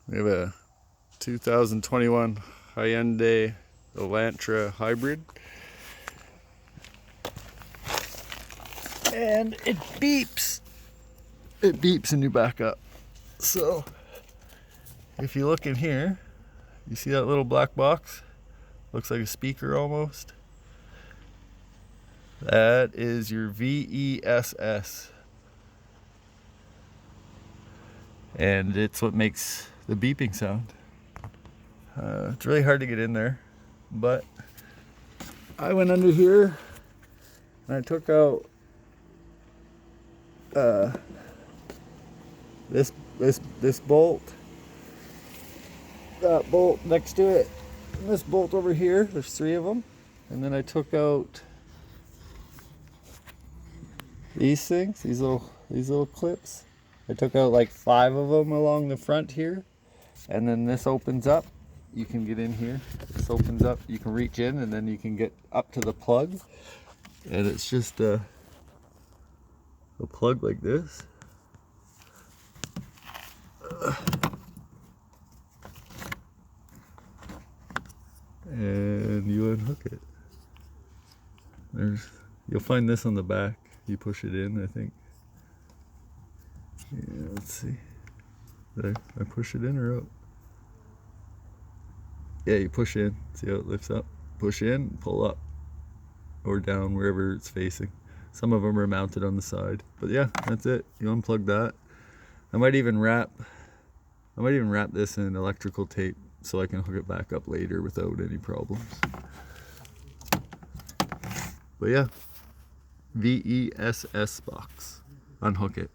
We have a 2021 Hyundai Elantra hybrid. And it beeps. It beeps when you back up. So if you look in here, you see that little black box? Looks like a speaker almost. That is your VESS. And it's what makes the beeping sound. It's really hard to get in there, but I went under here and I took out this bolt, that bolt next to it, and this bolt over here. There's 3 of them, and then I took out these things, these little clips. I took out like 5 of them along the front here, and then this opens up. You can get in here. This opens up. You can reach in, and then you can get up to the plug, and it's just a plug like this. And you unhook it. You'll find this on the back. You push it in, I think. Yeah, let's see. Did I push it in or out? Yeah, you push in. See how it lifts up? Push in, pull up. Or down, wherever it's facing. Some of them are mounted on the side. But yeah, that's it. You unplug that. I might even wrap this in electrical tape so I can hook it back up later without any problems. But yeah, VESS box. Unhook it.